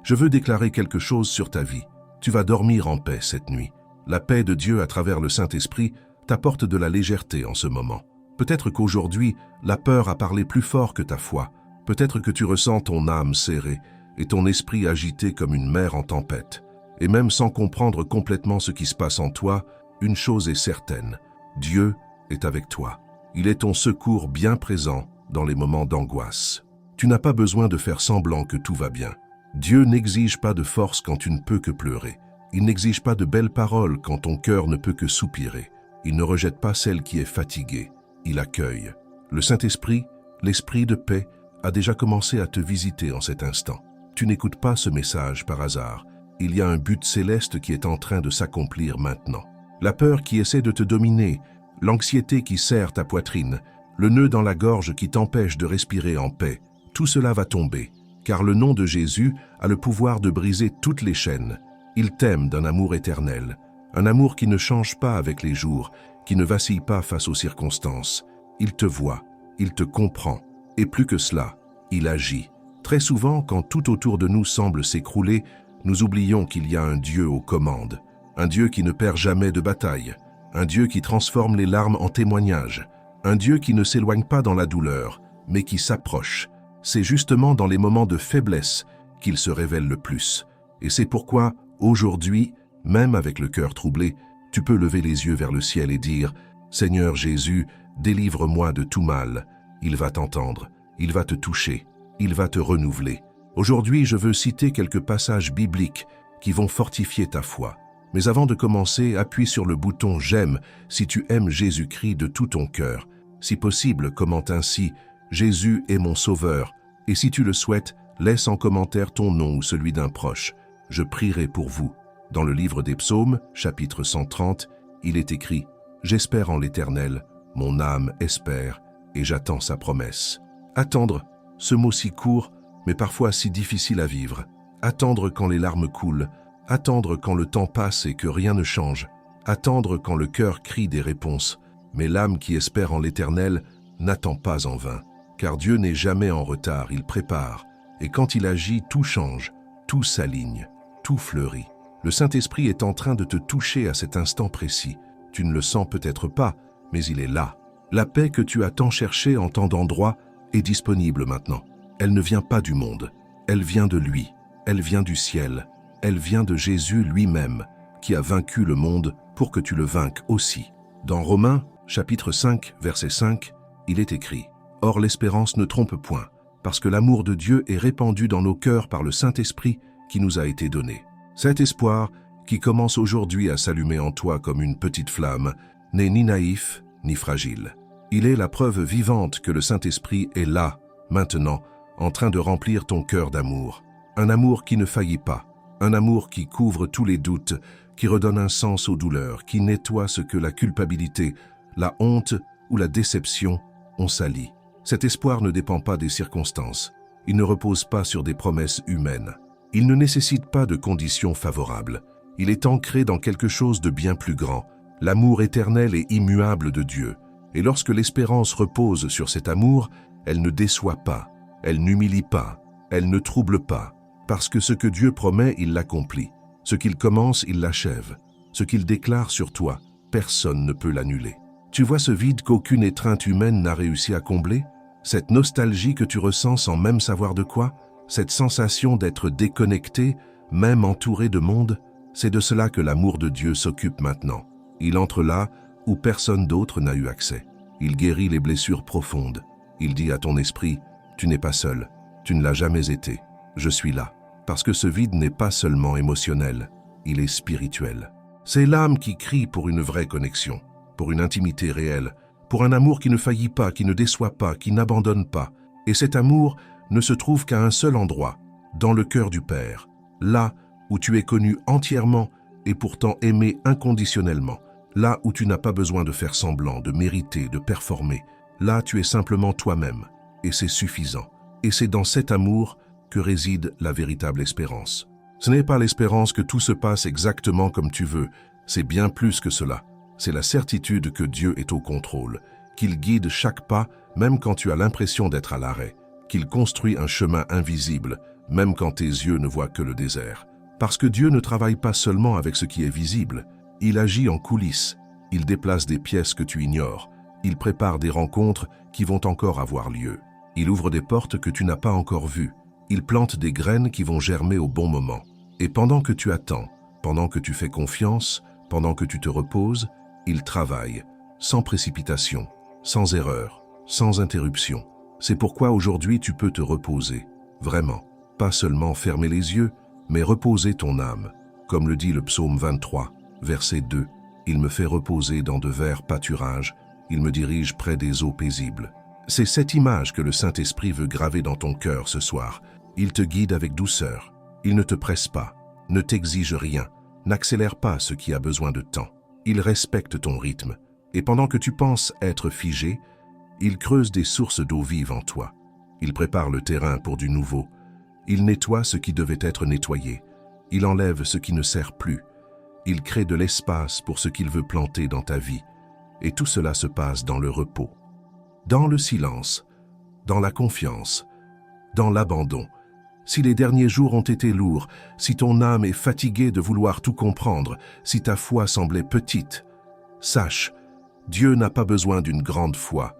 Je veux déclarer quelque chose sur ta vie. Tu vas dormir en paix cette nuit. La paix de Dieu à travers le Saint-Esprit t'apporte de la légèreté en ce moment. Peut-être qu'aujourd'hui, la peur a parlé plus fort que ta foi. Peut-être que tu ressens ton âme serrée et ton esprit agité comme une mer en tempête. Et même sans comprendre complètement ce qui se passe en toi, une chose est certaine, Dieu est avec toi. Il est ton secours bien présent dans les moments d'angoisse. Tu n'as pas besoin de faire semblant que tout va bien. Dieu n'exige pas de force quand tu ne peux que pleurer. Il n'exige pas de belles paroles quand ton cœur ne peut que soupirer. Il ne rejette pas celle qui est fatiguée. Il accueille. Le Saint-Esprit, l'Esprit de paix, a déjà commencé à te visiter en cet instant. Tu n'écoutes pas ce message par hasard. Il y a un but céleste qui est en train de s'accomplir maintenant. La peur qui essaie de te dominer, l'anxiété qui serre ta poitrine, le nœud dans la gorge qui t'empêche de respirer en paix, tout cela va tomber, car le nom de Jésus a le pouvoir de briser toutes les chaînes. Il t'aime d'un amour éternel, un amour qui ne change pas avec les jours, qui ne vacille pas face aux circonstances. Il te voit, il te comprend, et plus que cela, il agit. Très souvent, quand tout autour de nous semble s'écrouler, nous oublions qu'il y a un Dieu aux commandes, un Dieu qui ne perd jamais de bataille, un Dieu qui transforme les larmes en témoignages, un Dieu qui ne s'éloigne pas dans la douleur, mais qui s'approche. C'est justement dans les moments de faiblesse qu'il se révèle le plus. Et c'est pourquoi, aujourd'hui, même avec le cœur troublé, tu peux lever les yeux vers le ciel et dire « Seigneur Jésus, délivre-moi de tout mal. » Il va t'entendre, il va te toucher, il va te renouveler. Aujourd'hui, je veux citer quelques passages bibliques qui vont fortifier ta foi. Mais avant de commencer, appuie sur le bouton « J'aime » si tu aimes Jésus-Christ de tout ton cœur. Si possible, commente ainsi « Jésus est mon sauveur » et si tu le souhaites, laisse en commentaire ton nom ou celui d'un proche. Je prierai pour vous. Dans le livre des Psaumes, chapitre 130, il est écrit « J'espère en l'Éternel, mon âme espère, et j'attends sa promesse. » Attendre, ce mot si court, mais parfois si difficile à vivre. Attendre quand les larmes coulent, attendre quand le temps passe et que rien ne change, attendre quand le cœur crie des réponses. Mais l'âme qui espère en l'Éternel n'attend pas en vain, car Dieu n'est jamais en retard, il prépare. Et quand il agit, tout change, tout s'aligne, tout fleurit. Le Saint-Esprit est en train de te toucher à cet instant précis. Tu ne le sens peut-être pas, mais il est là. La paix que tu as tant cherchée en tant d'endroits est disponible maintenant. Elle ne vient pas du monde, elle vient de lui, elle vient du ciel, elle vient de Jésus lui-même, qui a vaincu le monde pour que tu le vainques aussi. Dans Romains, chapitre 5, verset 5, il est écrit « Or l'espérance ne trompe point, parce que l'amour de Dieu est répandu dans nos cœurs par le Saint-Esprit qui nous a été donné. » Cet espoir, qui commence aujourd'hui à s'allumer en toi comme une petite flamme, n'est ni naïf ni fragile. Il est la preuve vivante que le Saint-Esprit est là, maintenant, en train de remplir ton cœur d'amour. Un amour qui ne faillit pas, un amour qui couvre tous les doutes, qui redonne un sens aux douleurs, qui nettoie ce que la culpabilité, la honte ou la déception ont sali. Cet espoir ne dépend pas des circonstances. Il ne repose pas sur des promesses humaines. Il ne nécessite pas de conditions favorables. Il est ancré dans quelque chose de bien plus grand, l'amour éternel et immuable de Dieu. Et lorsque l'espérance repose sur cet amour, elle ne déçoit pas, elle n'humilie pas, elle ne trouble pas. Parce que ce que Dieu promet, il l'accomplit. Ce qu'il commence, il l'achève. Ce qu'il déclare sur toi, personne ne peut l'annuler. Tu vois ce vide qu'aucune étreinte humaine n'a réussi à combler? Cette nostalgie que tu ressens sans même savoir de quoi? Cette sensation d'être déconnecté, même entouré de monde? C'est de cela que l'amour de Dieu s'occupe maintenant. Il entre là où personne d'autre n'a eu accès. Il guérit les blessures profondes. Il dit à ton esprit, tu n'es pas seul, tu ne l'as jamais été. Je suis là. Parce que ce vide n'est pas seulement émotionnel, il est spirituel. C'est l'âme qui crie pour une vraie connexion, pour une intimité réelle, pour un amour qui ne faillit pas, qui ne déçoit pas, qui n'abandonne pas. Et cet amour ne se trouve qu'à un seul endroit, dans le cœur du Père, là où tu es connu entièrement et pourtant aimé inconditionnellement, là où tu n'as pas besoin de faire semblant, de mériter, de performer. Là, tu es simplement toi-même, et c'est suffisant. Et c'est dans cet amour que réside la véritable espérance. Ce n'est pas l'espérance que tout se passe exactement comme tu veux, c'est bien plus que cela. C'est la certitude que Dieu est au contrôle, qu'il guide chaque pas, même quand tu as l'impression d'être à l'arrêt, qu'il construit un chemin invisible, même quand tes yeux ne voient que le désert. Parce que Dieu ne travaille pas seulement avec ce qui est visible, il agit en coulisses, il déplace des pièces que tu ignores, il prépare des rencontres qui vont encore avoir lieu. Il ouvre des portes que tu n'as pas encore vues, il plante des graines qui vont germer au bon moment. Et pendant que tu attends, pendant que tu fais confiance, pendant que tu te reposes, il travaille, sans précipitation, sans erreur, sans interruption. C'est pourquoi aujourd'hui tu peux te reposer, vraiment, pas seulement fermer les yeux, mais reposer ton âme. Comme le dit le psaume 23, verset 2, « Il me fait reposer dans de verts pâturages, il me dirige près des eaux paisibles. » C'est cette image que le Saint-Esprit veut graver dans ton cœur ce soir. Il te guide avec douceur. Il ne te presse pas, ne t'exige rien, n'accélère pas ce qui a besoin de temps. Il respecte ton rythme. Et pendant que tu penses être figé, il creuse des sources d'eau vive en toi. Il prépare le terrain pour du nouveau. Il nettoie ce qui devait être nettoyé. Il enlève ce qui ne sert plus. Il crée de l'espace pour ce qu'il veut planter dans ta vie. Et tout cela se passe dans le repos, dans le silence, dans la confiance, dans l'abandon. Si les derniers jours ont été lourds, si ton âme est fatiguée de vouloir tout comprendre, si ta foi semblait petite, sache, Dieu n'a pas besoin d'une grande foi.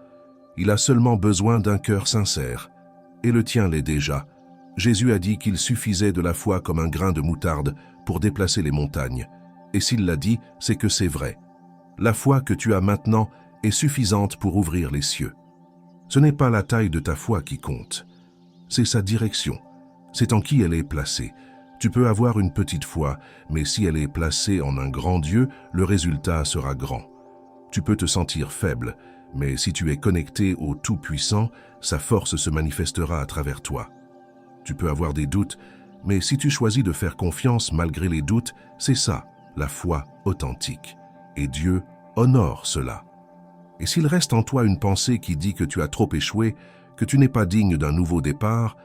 Il a seulement besoin d'un cœur sincère. Et le tien l'est déjà. Jésus a dit qu'il suffisait de la foi comme un grain de moutarde pour déplacer les montagnes. Et s'il l'a dit, c'est que c'est vrai. La foi que tu as maintenant est suffisante pour ouvrir les cieux. Ce n'est pas la taille de ta foi qui compte, c'est sa direction. C'est en qui elle est placée. Tu peux avoir une petite foi, mais si elle est placée en un grand Dieu, le résultat sera grand. Tu peux te sentir faible, mais si tu es connecté au Tout-Puissant, sa force se manifestera à travers toi. Tu peux avoir des doutes, mais si tu choisis de faire confiance malgré les doutes, c'est ça, la foi authentique. Et Dieu honore cela. Et s'il reste en toi une pensée qui dit que tu as trop échoué, que tu n'es pas digne d'un nouveau départ,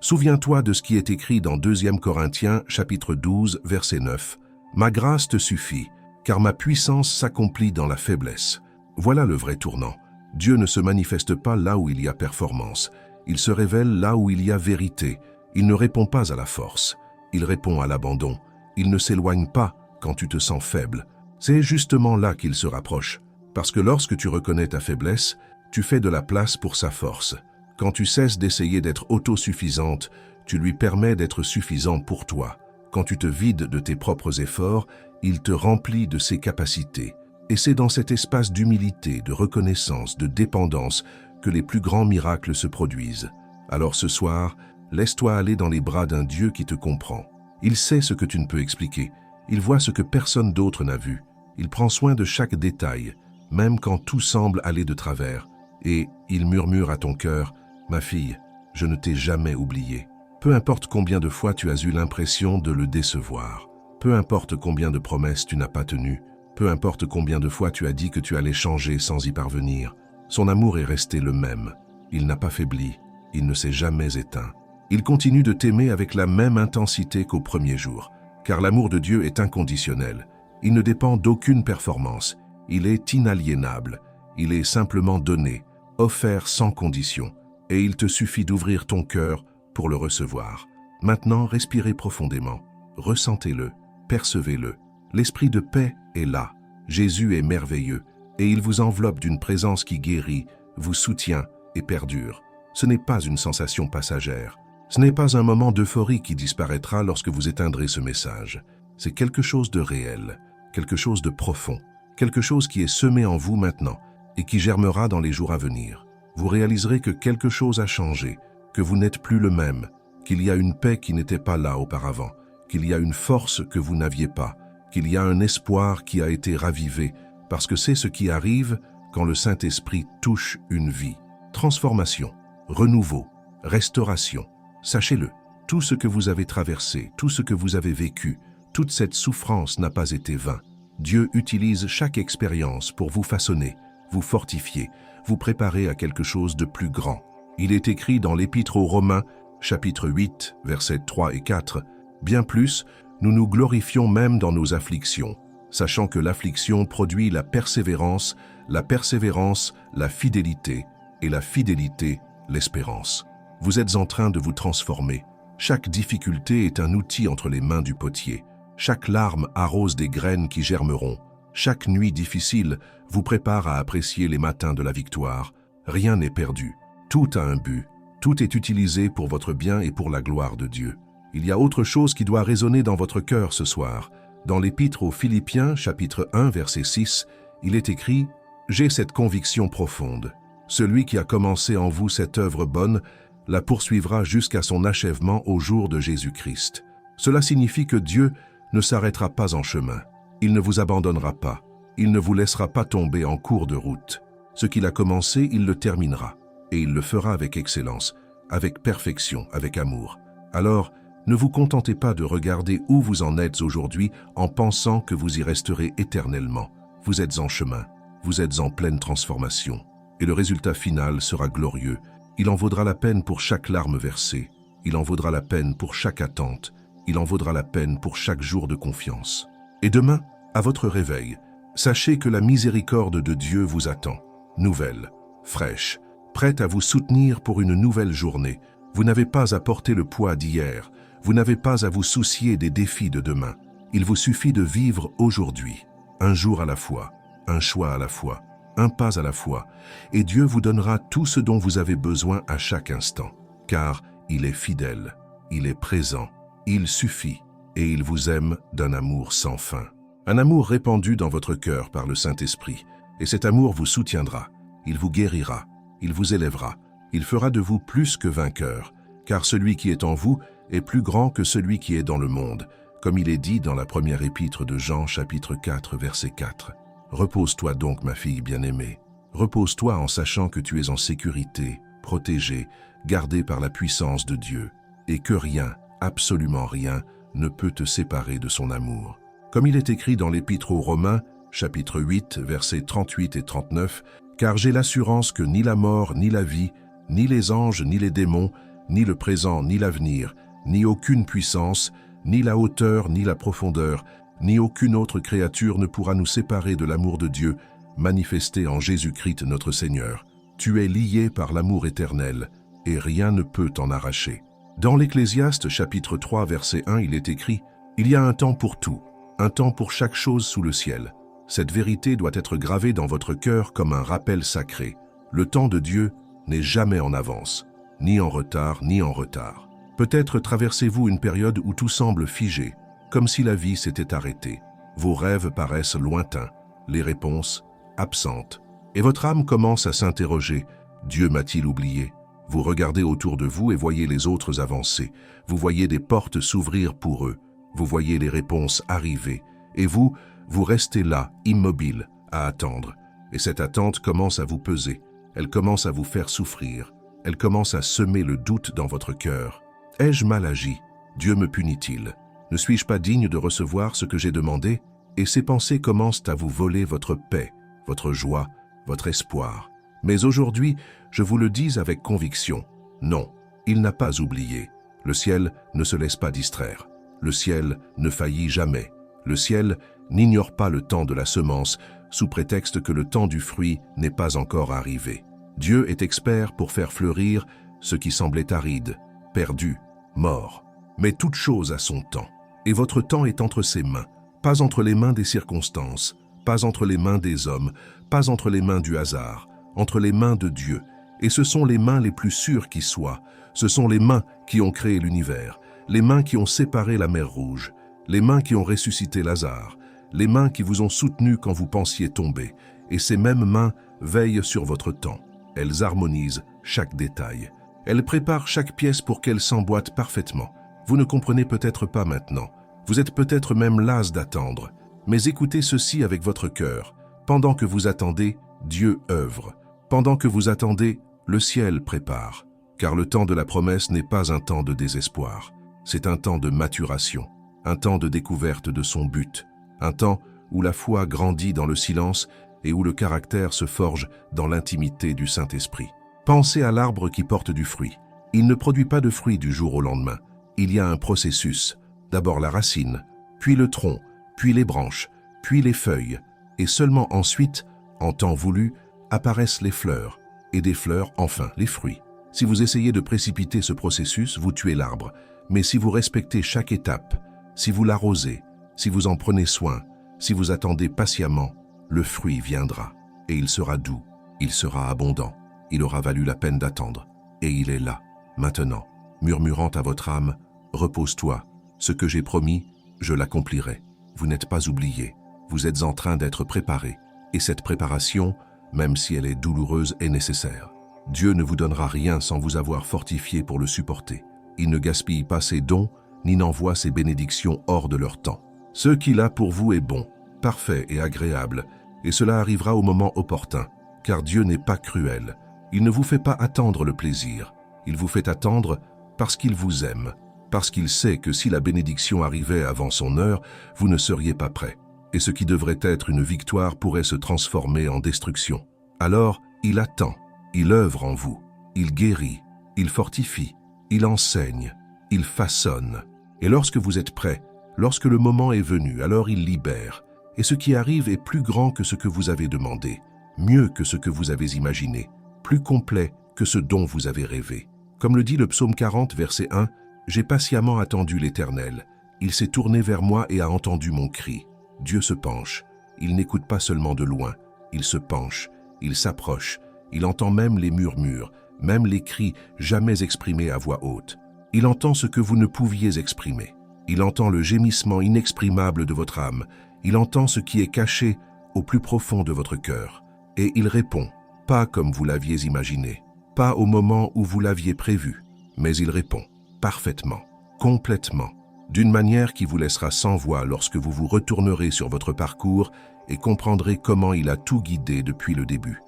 souviens-toi de ce qui est écrit dans 2 Corinthiens, chapitre 12, verset 9. « Ma grâce te suffit, car ma puissance s'accomplit dans la faiblesse. » Voilà le vrai tournant. Dieu ne se manifeste pas là où il y a performance. Il se révèle là où il y a vérité. Il ne répond pas à la force. Il répond à l'abandon. Il ne s'éloigne pas quand tu te sens faible. C'est justement là qu'il se rapproche. Parce que lorsque tu reconnais ta faiblesse, tu fais de la place pour sa force. Quand tu cesses d'essayer d'être autosuffisante, tu lui permets d'être suffisant pour toi. Quand tu te vides de tes propres efforts, il te remplit de ses capacités. Et c'est dans cet espace d'humilité, de reconnaissance, de dépendance que les plus grands miracles se produisent. Alors ce soir, laisse-toi aller dans les bras d'un Dieu qui te comprend. Il sait ce que tu ne peux expliquer. Il voit ce que personne d'autre n'a vu. Il prend soin de chaque détail, même quand tout semble aller de travers. Et il murmure à ton cœur, « Ma fille, je ne t'ai jamais oublié. » Peu importe combien de fois tu as eu l'impression de le décevoir, peu importe combien de promesses tu n'as pas tenues, peu importe combien de fois tu as dit que tu allais changer sans y parvenir, son amour est resté le même. Il n'a pas faibli, il ne s'est jamais éteint. Il continue de t'aimer avec la même intensité qu'au premier jour, car l'amour de Dieu est inconditionnel. Il ne dépend d'aucune performance, il est inaliénable, il est simplement donné, offert sans condition, et il te suffit d'ouvrir ton cœur pour le recevoir. Maintenant, respirez profondément, ressentez-le, percevez-le. L'esprit de paix est là, Jésus est merveilleux, et il vous enveloppe d'une présence qui guérit, vous soutient et perdure. Ce n'est pas une sensation passagère, ce n'est pas un moment d'euphorie qui disparaîtra lorsque vous éteindrez ce message. C'est quelque chose de réel, quelque chose de profond, quelque chose qui est semé en vous maintenant et qui germera dans les jours à venir. Vous réaliserez que quelque chose a changé, que vous n'êtes plus le même, qu'il y a une paix qui n'était pas là auparavant, qu'il y a une force que vous n'aviez pas, qu'il y a un espoir qui a été ravivé, parce que c'est ce qui arrive quand le Saint-Esprit touche une vie. Transformation, renouveau, restauration. Sachez-le, tout ce que vous avez traversé, tout ce que vous avez vécu, toute cette souffrance n'a pas été vain. Dieu utilise chaque expérience pour vous façonner, vous fortifier, vous préparer à quelque chose de plus grand. Il est écrit dans l'Épître aux Romains, chapitre 8, versets 3 et 4, « Bien plus, nous nous glorifions même dans nos afflictions, sachant que l'affliction produit la persévérance, la fidélité, et la fidélité, l'espérance. » Vous êtes en train de vous transformer. Chaque difficulté est un outil entre les mains du potier. Chaque larme arrose des graines qui germeront. Chaque nuit difficile vous prépare à apprécier les matins de la victoire. Rien n'est perdu. Tout a un but. Tout est utilisé pour votre bien et pour la gloire de Dieu. Il y a autre chose qui doit résonner dans votre cœur ce soir. Dans l'Épître aux Philippiens, chapitre 1, verset 6, il est écrit « J'ai cette conviction profonde. Celui qui a commencé en vous cette œuvre bonne la poursuivra jusqu'à son achèvement au jour de Jésus-Christ. » Cela signifie que Dieu ne s'arrêtera pas en chemin. Il ne vous abandonnera pas. Il ne vous laissera pas tomber en cours de route. Ce qu'il a commencé, il le terminera. Et il le fera avec excellence, avec perfection, avec amour. Alors, ne vous contentez pas de regarder où vous en êtes aujourd'hui en pensant que vous y resterez éternellement. Vous êtes en chemin, vous êtes en pleine transformation. Et le résultat final sera glorieux. Il en vaudra la peine pour chaque larme versée. Il en vaudra la peine pour chaque attente. Il en vaudra la peine pour chaque jour de confiance. Et demain, à votre réveil, sachez que la miséricorde de Dieu vous attend. Nouvelle, fraîche, prête à vous soutenir pour une nouvelle journée. Vous n'avez pas à porter le poids d'hier. Vous n'avez pas à vous soucier des défis de demain. Il vous suffit de vivre aujourd'hui, un jour à la fois, un choix à la fois, un pas à la fois, et Dieu vous donnera tout ce dont vous avez besoin à chaque instant. Car il est fidèle, il est présent, il suffit, et il vous aime d'un amour sans fin. Un amour répandu dans votre cœur par le Saint-Esprit, et cet amour vous soutiendra, il vous guérira, il vous élèvera, il fera de vous plus que vainqueur, car celui qui est en vous est plus grand que celui qui est dans le monde, comme il est dit dans la première épître de Jean, chapitre 4, verset 4. Repose-toi donc, ma fille bien-aimée. Repose-toi en sachant que tu es en sécurité, protégée, gardée par la puissance de Dieu, et que rien, absolument rien, ne peut te séparer de son amour. Comme il est écrit dans l'Épître aux Romains, chapitre 8, versets 38 et 39, « Car j'ai l'assurance que ni la mort, ni la vie, ni les anges, ni les démons, ni le présent, ni l'avenir, ni aucune puissance, ni la hauteur, ni la profondeur, ni aucune autre créature ne pourra nous séparer de l'amour de Dieu, manifesté en Jésus-Christ notre Seigneur. Tu es lié par l'amour éternel, et rien ne peut t'en arracher. » Dans l'Ecclésiaste, chapitre 3, verset 1, il est écrit « Il y a un temps pour tout, un temps pour chaque chose sous le ciel. » Cette vérité doit être gravée dans votre cœur comme un rappel sacré. Le temps de Dieu n'est jamais en avance, ni en retard, ni en retard. Peut-être traversez-vous une période où tout semble figé, comme si la vie s'était arrêtée. Vos rêves paraissent lointains, les réponses absentes. Et votre âme commence à s'interroger. Dieu m'a-t-il oublié? Vous regardez autour de vous et voyez les autres avancer. Vous voyez des portes s'ouvrir pour eux. Vous voyez les réponses arriver. Et vous restez là, immobile, à attendre. Et cette attente commence à vous peser. Elle commence à vous faire souffrir. Elle commence à semer le doute dans votre cœur. Ai-je mal agi? Dieu me punit-il? Ne suis-je pas digne de recevoir ce que j'ai demandé? Et ces pensées commencent à vous voler votre paix, votre joie, votre espoir. Mais aujourd'hui, je vous le dis avec conviction, non, il n'a pas oublié. Le ciel ne se laisse pas distraire. Le ciel ne faillit jamais. Le ciel n'ignore pas le temps de la semence, sous prétexte que le temps du fruit n'est pas encore arrivé. Dieu est expert pour faire fleurir ce qui semblait aride, perdu, mort. Mais toute chose a son temps. Et votre temps est entre ses mains, pas entre les mains des circonstances, pas entre les mains des hommes, pas entre les mains du hasard, entre les mains de Dieu. Et ce sont les mains les plus sûres qui soient. Ce sont les mains qui ont créé l'univers, les mains qui ont séparé la mer Rouge, les mains qui ont ressuscité Lazare, les mains qui vous ont soutenu quand vous pensiez tomber. Et ces mêmes mains veillent sur votre temps. Elles harmonisent chaque détail. Elles préparent chaque pièce pour qu'elle s'emboîte parfaitement. Vous ne comprenez peut-être pas maintenant. Vous êtes peut-être même las d'attendre. Mais écoutez ceci avec votre cœur. Pendant que vous attendez, Dieu œuvre. Pendant que vous attendez, le ciel prépare. Car le temps de la promesse n'est pas un temps de désespoir. C'est un temps de maturation, un temps de découverte de son but, un temps où la foi grandit dans le silence et où le caractère se forge dans l'intimité du Saint-Esprit. Pensez à l'arbre qui porte du fruit. Il ne produit pas de fruits du jour au lendemain. Il y a un processus. D'abord la racine, puis le tronc, puis les branches, puis les feuilles. Et seulement ensuite, en temps voulu, apparaissent les fleurs. Et des fleurs, enfin, les fruits. Si vous essayez de précipiter ce processus, vous tuez l'arbre. Mais si vous respectez chaque étape, si vous l'arrosez, si vous en prenez soin, si vous attendez patiemment, le fruit viendra. Et il sera doux, il sera abondant, il aura valu la peine d'attendre. Et il est là, maintenant, murmurant à votre âme, « Repose-toi, ce que j'ai promis, je l'accomplirai. » Vous n'êtes pas oublié, vous êtes en train d'être préparé. Et cette préparation, même si elle est douloureuse, est nécessaire. Dieu ne vous donnera rien sans vous avoir fortifié pour le supporter. Il ne gaspille pas ses dons, ni n'envoie ses bénédictions hors de leur temps. Ce qu'il a pour vous est bon, parfait et agréable, et cela arrivera au moment opportun, car Dieu n'est pas cruel. Il ne vous fait pas attendre le plaisir, il vous fait attendre parce qu'il vous aime, parce qu'il sait que si la bénédiction arrivait avant son heure, vous ne seriez pas prêt, et ce qui devrait être une victoire pourrait se transformer en destruction. Alors, il attend, il œuvre en vous, il guérit, il fortifie, il enseigne, il façonne. Et lorsque vous êtes prêt, lorsque le moment est venu, alors il libère. Et ce qui arrive est plus grand que ce que vous avez demandé, mieux que ce que vous avez imaginé, plus complet que ce dont vous avez rêvé. Comme le dit le psaume 40, verset 1, « J'ai patiemment attendu l'Éternel. Il s'est tourné vers moi et a entendu mon cri. » Dieu se penche. Il n'écoute pas seulement de loin. Il se penche. Il s'approche. Il entend même les murmures, même les cris jamais exprimés à voix haute. Il entend ce que vous ne pouviez exprimer. Il entend le gémissement inexprimable de votre âme. Il entend ce qui est caché au plus profond de votre cœur. Et il répond, pas comme vous l'aviez imaginé, pas au moment où vous l'aviez prévu, mais il répond parfaitement, complètement, d'une manière qui vous laissera sans voix lorsque vous vous retournerez sur votre parcours et comprendrez comment il a tout guidé depuis le début.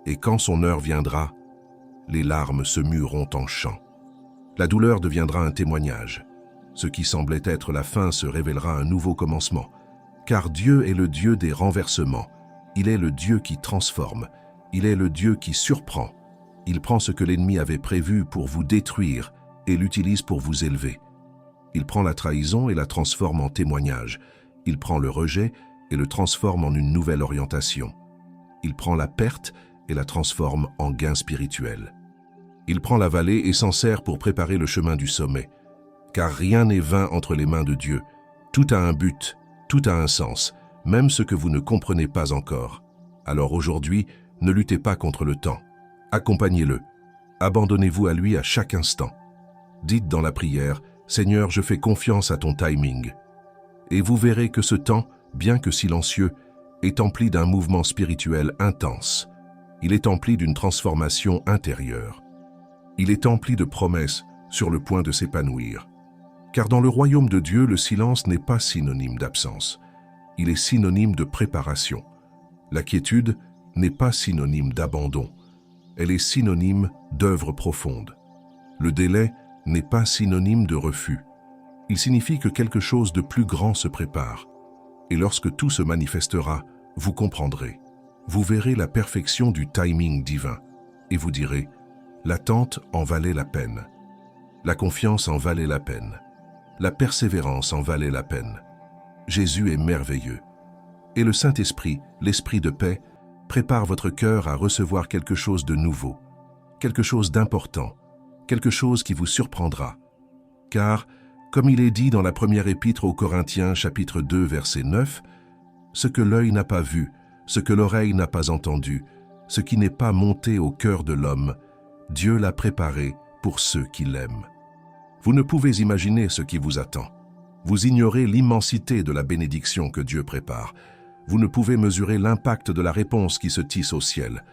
Et quand son heure viendra, les larmes se mueront en chant. La douleur deviendra un témoignage. Ce qui semblait être la fin se révélera un nouveau commencement. Car Dieu est le Dieu des renversements. Il est le Dieu qui transforme. Il est le Dieu qui surprend. Il prend ce que l'ennemi avait prévu pour vous détruire et l'utilise pour vous élever. Il prend la trahison et la transforme en témoignage. Il prend le rejet et le transforme en une nouvelle orientation. Il prend la perte et la transforme en gain spirituel. Il prend la vallée et s'en sert pour préparer le chemin du sommet. Car rien n'est vain entre les mains de Dieu. Tout a un but, tout a un sens, même ce que vous ne comprenez pas encore. Alors aujourd'hui, ne luttez pas contre le temps. Accompagnez-le. Abandonnez-vous à lui à chaque instant. Dites dans la prière, « Seigneur, je fais confiance à ton timing. » Et vous verrez que ce temps, bien que silencieux, est empli d'un mouvement spirituel intense. Il est empli d'une transformation intérieure. Il est empli de promesses sur le point de s'épanouir. Car dans le royaume de Dieu, le silence n'est pas synonyme d'absence. Il est synonyme de préparation. La quiétude n'est pas synonyme d'abandon. Elle est synonyme d'œuvre profonde. Le délai n'est pas synonyme de refus. Il signifie que quelque chose de plus grand se prépare. Et lorsque tout se manifestera, vous comprendrez. Vous verrez la perfection du timing divin. Et vous direz, l'attente en valait la peine. La confiance en valait la peine. La persévérance en valait la peine. Jésus est merveilleux. Et le Saint-Esprit, l'Esprit de paix, prépare votre cœur à recevoir quelque chose de nouveau, quelque chose d'important, quelque chose qui vous surprendra. Car, comme il est dit dans la première épître aux Corinthiens, chapitre 2, verset 9, « Ce que l'œil n'a pas vu, ce que l'oreille n'a pas entendu, ce qui n'est pas monté au cœur de l'homme, Dieu l'a préparé pour ceux qui l'aiment. » Vous ne pouvez imaginer ce qui vous attend. Vous ignorez l'immensité de la bénédiction que Dieu prépare. Vous ne pouvez mesurer l'impact de la réponse qui se tisse au ciel,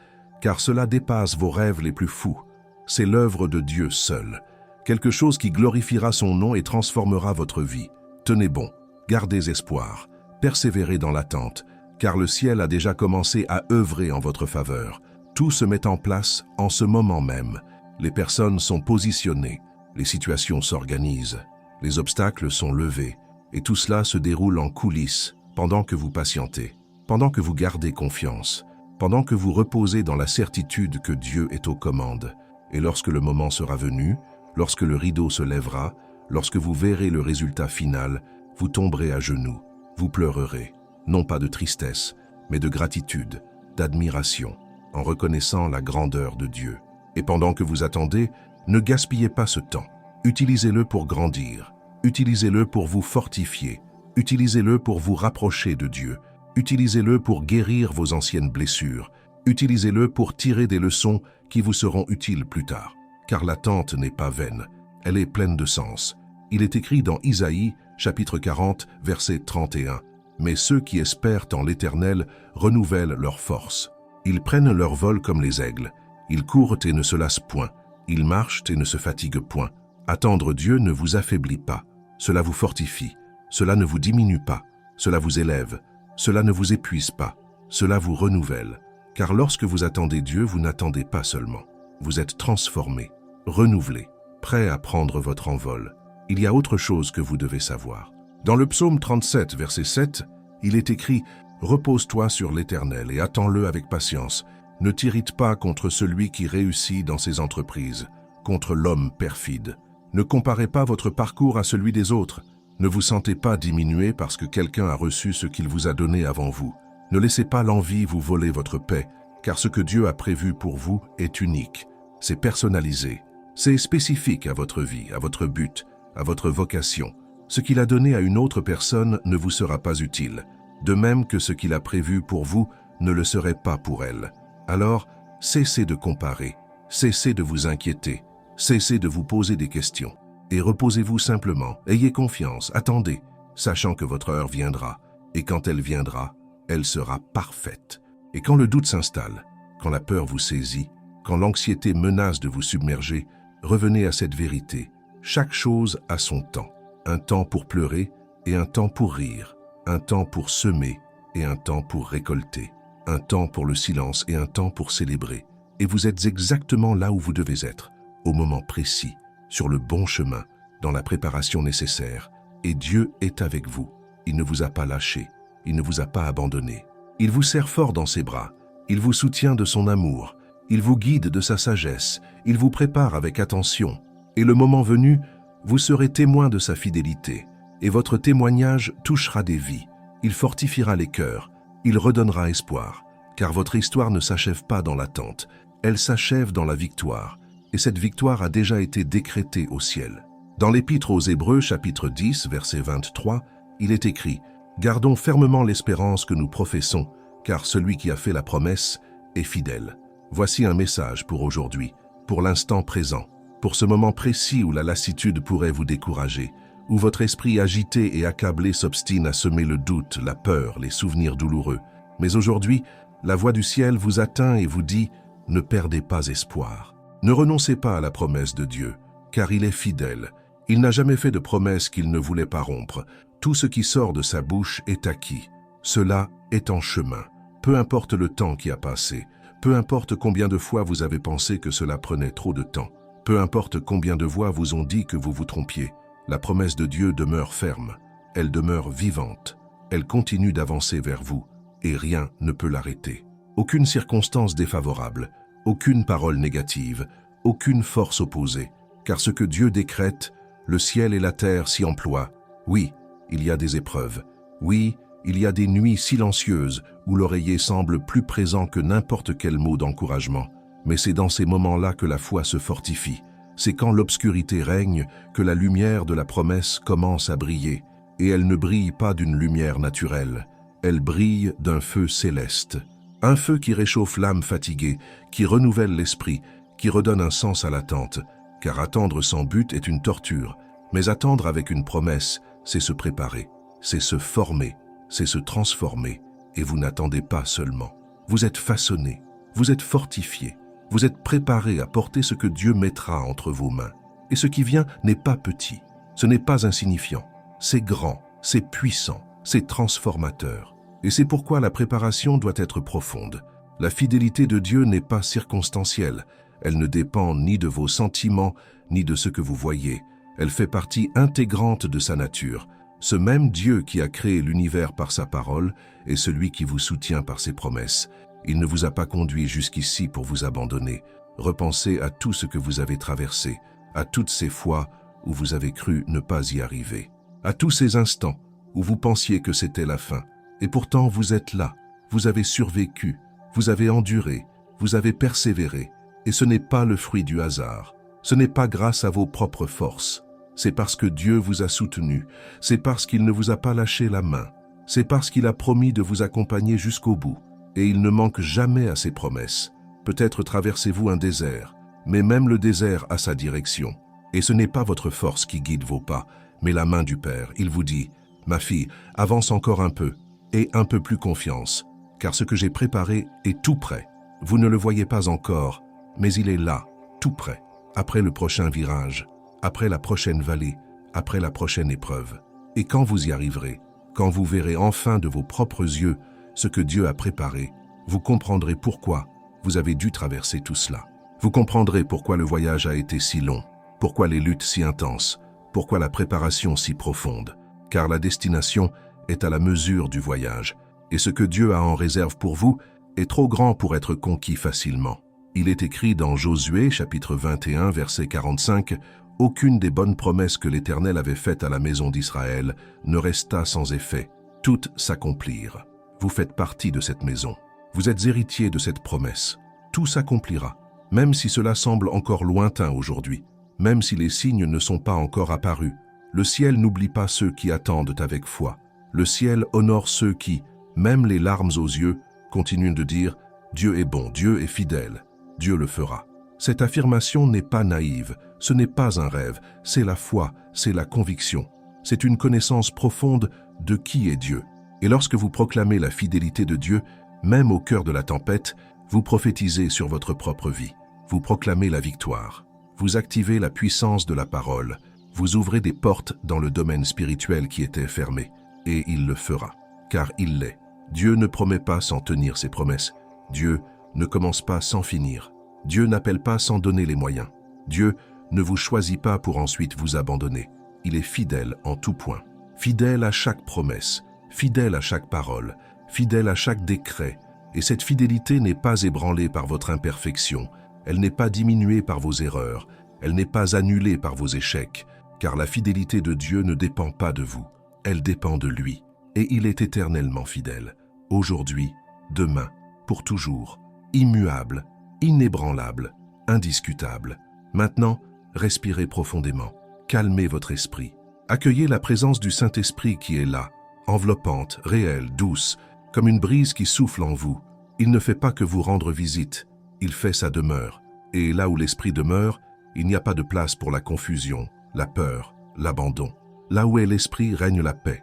car cela dépasse vos rêves les plus fous. C'est l'œuvre de Dieu seul, quelque chose qui glorifiera son nom et transformera votre vie. Tenez bon, gardez espoir, persévérez dans l'attente, car le ciel a déjà commencé à œuvrer en votre faveur. Tout se met en place en ce moment même. Les personnes sont positionnées, les situations s'organisent, les obstacles sont levés, et tout cela se déroule en coulisses, pendant que vous patientez, pendant que vous gardez confiance, pendant que vous reposez dans la certitude que Dieu est aux commandes. Et lorsque le moment sera venu, lorsque le rideau se lèvera, lorsque vous verrez le résultat final, vous tomberez à genoux, vous pleurerez, non pas de tristesse, mais de gratitude, d'admiration, en reconnaissant la grandeur de Dieu. Et pendant que vous attendez, ne gaspillez pas ce temps. Utilisez-le pour grandir. Utilisez-le pour vous fortifier. Utilisez-le pour vous rapprocher de Dieu. Utilisez-le pour guérir vos anciennes blessures. Utilisez-le pour tirer des leçons qui vous seront utiles plus tard. Car l'attente n'est pas vaine, elle est pleine de sens. Il est écrit dans Isaïe, chapitre 40, verset 31. « Mais ceux qui espèrent en l'Éternel renouvellent leur force. Ils prennent leur vol comme les aigles. Ils courent et ne se lassent point. Ils marchent et ne se fatiguent point. Attendre Dieu ne vous affaiblit pas. Cela vous fortifie. Cela ne vous diminue pas. Cela vous élève. Cela ne vous épuise pas. Cela vous renouvelle. Car lorsque vous attendez Dieu, vous n'attendez pas seulement. Vous êtes transformé, renouvelé, prêt à prendre votre envol. Il y a autre chose que vous devez savoir. Dans le psaume 37, verset 7, il est écrit « Repose-toi sur l'Éternel et attends-le avec patience. Ne t'irrite pas contre celui qui réussit dans ses entreprises, contre l'homme perfide. Ne comparez pas votre parcours à celui des autres. Ne vous sentez pas diminué parce que quelqu'un a reçu ce qu'il vous a donné avant vous. Ne laissez pas l'envie vous voler votre paix, car ce que Dieu a prévu pour vous est unique. C'est personnalisé. C'est spécifique à votre vie, à votre but, à votre vocation. Ce qu'il a donné à une autre personne ne vous sera pas utile, de même que ce qu'il a prévu pour vous ne le serait pas pour elle. Alors, cessez de comparer, cessez de vous inquiéter, cessez de vous poser des questions, et reposez-vous simplement, ayez confiance, attendez, sachant que votre heure viendra, et quand elle viendra, elle sera parfaite. Et quand le doute s'installe, quand la peur vous saisit, quand l'anxiété menace de vous submerger, revenez à cette vérité. Chaque chose a son temps. Un temps pour pleurer et un temps pour rire. Un temps pour semer et un temps pour récolter. Un temps pour le silence et un temps pour célébrer. Et vous êtes exactement là où vous devez être, au moment précis, sur le bon chemin, dans la préparation nécessaire. Et Dieu est avec vous. Il ne vous a pas lâché. Il ne vous a pas abandonné. Il vous serre fort dans ses bras. Il vous soutient de son amour. Il vous guide de sa sagesse. Il vous prépare avec attention. Et le moment venu, vous serez témoin de sa fidélité. Et votre témoignage touchera des vies. Il fortifiera les cœurs. Il redonnera espoir. Car votre histoire ne s'achève pas dans l'attente. Elle s'achève dans la victoire. Et cette victoire a déjà été décrétée au ciel. Dans l'Épître aux Hébreux, chapitre 10, verset 23, il est écrit « Gardons fermement l'espérance que nous professons, car celui qui a fait la promesse est fidèle. » Voici un message pour aujourd'hui, pour l'instant présent, pour ce moment précis où la lassitude pourrait vous décourager, où votre esprit agité et accablé s'obstine à semer le doute, la peur, les souvenirs douloureux. Mais aujourd'hui, la voix du ciel vous atteint et vous dit « Ne perdez pas espoir. Ne renoncez pas à la promesse de Dieu, car il est fidèle. Il n'a jamais fait de promesse qu'il ne voulait pas rompre. Tout ce qui sort de sa bouche est acquis. Cela est en chemin. Peu importe le temps qui a passé, peu importe combien de fois vous avez pensé que cela prenait trop de temps, peu importe combien de voix vous ont dit que vous vous trompiez, la promesse de Dieu demeure ferme. Elle demeure vivante. Elle continue d'avancer vers vous, et rien ne peut l'arrêter. Aucune circonstance défavorable, aucune parole négative, aucune force opposée, car ce que Dieu décrète, le ciel et la terre s'y emploient. Oui, il y a des épreuves. Oui, il y a des nuits silencieuses où l'oreiller semble plus présent que n'importe quel mot d'encouragement. Mais c'est dans ces moments-là que la foi se fortifie. C'est quand l'obscurité règne que la lumière de la promesse commence à briller. Et elle ne brille pas d'une lumière naturelle. Elle brille d'un feu céleste. Un feu qui réchauffe l'âme fatiguée, qui renouvelle l'esprit, qui redonne un sens à l'attente. Car attendre sans but est une torture. Mais attendre avec une promesse, c'est se préparer, c'est se former, c'est se transformer. Et vous n'attendez pas seulement. Vous êtes façonné, vous êtes fortifié, vous êtes préparé à porter ce que Dieu mettra entre vos mains. Et ce qui vient n'est pas petit, ce n'est pas insignifiant, c'est grand, c'est puissant, c'est transformateur. Et c'est pourquoi la préparation doit être profonde. La fidélité de Dieu n'est pas circonstancielle, elle ne dépend ni de vos sentiments, ni de ce que vous voyez. Elle fait partie intégrante de sa nature. Ce même Dieu qui a créé l'univers par sa parole est celui qui vous soutient par ses promesses. Il ne vous a pas conduit jusqu'ici pour vous abandonner. Repensez à tout ce que vous avez traversé, à toutes ces fois où vous avez cru ne pas y arriver, à tous ces instants où vous pensiez que c'était la fin. Et pourtant vous êtes là, vous avez survécu, vous avez enduré, vous avez persévéré. Et ce n'est pas le fruit du hasard. Ce n'est pas grâce à vos propres forces. C'est parce que Dieu vous a soutenu. C'est parce qu'il ne vous a pas lâché la main. C'est parce qu'il a promis de vous accompagner jusqu'au bout. Et il ne manque jamais à ses promesses. Peut-être traversez-vous un désert, mais même le désert a sa direction. Et ce n'est pas votre force qui guide vos pas, mais la main du Père. Il vous dit, « Ma fille, avance encore un peu, et un peu plus confiance, car ce que j'ai préparé est tout prêt. Vous ne le voyez pas encore, mais il est là, tout prêt. Après le prochain virage, après la prochaine vallée, après la prochaine épreuve. Et quand vous y arriverez, quand vous verrez enfin de vos propres yeux ce que Dieu a préparé, vous comprendrez pourquoi vous avez dû traverser tout cela. Vous comprendrez pourquoi le voyage a été si long, pourquoi les luttes si intenses, pourquoi la préparation si profonde. Car la destination est à la mesure du voyage, et ce que Dieu a en réserve pour vous est trop grand pour être conquis facilement. Il est écrit dans Josué, chapitre 21, verset 45, « Aucune des bonnes promesses que l'Éternel avait faites à la maison d'Israël ne resta sans effet. Toutes s'accomplirent. » Vous faites partie de cette maison. Vous êtes héritier de cette promesse. Tout s'accomplira, même si cela semble encore lointain aujourd'hui, même si les signes ne sont pas encore apparus. Le ciel n'oublie pas ceux qui attendent avec foi. Le ciel honore ceux qui, même les larmes aux yeux, continuent de dire « Dieu est bon, Dieu est fidèle, Dieu le fera ». Cette affirmation n'est pas naïve, ce n'est pas un rêve, c'est la foi, c'est la conviction. C'est une connaissance profonde de qui est Dieu. Et lorsque vous proclamez la fidélité de Dieu, même au cœur de la tempête, vous prophétisez sur votre propre vie. Vous proclamez la victoire. Vous activez la puissance de la parole. Vous ouvrez des portes dans le domaine spirituel qui était fermé. Et il le fera, car il l'est. Dieu ne promet pas sans tenir ses promesses. Dieu ne commence pas sans finir. Dieu n'appelle pas sans donner les moyens. Dieu ne vous choisit pas pour ensuite vous abandonner. Il est fidèle en tout point. Fidèle à chaque promesse, fidèle à chaque parole, fidèle à chaque décret. Et cette fidélité n'est pas ébranlée par votre imperfection. Elle n'est pas diminuée par vos erreurs. Elle n'est pas annulée par vos échecs. Car la fidélité de Dieu ne dépend pas de vous. Elle dépend de lui. Et il est éternellement fidèle. Aujourd'hui, demain, pour toujours, immuable, inébranlable, indiscutable. Maintenant, respirez profondément. Calmez votre esprit. Accueillez la présence du Saint-Esprit qui est là, enveloppante, réelle, douce, comme une brise qui souffle en vous. Il ne fait pas que vous rendre visite, il fait sa demeure. Et là où l'Esprit demeure, il n'y a pas de place pour la confusion, la peur, l'abandon. Là où est l'Esprit règne la paix.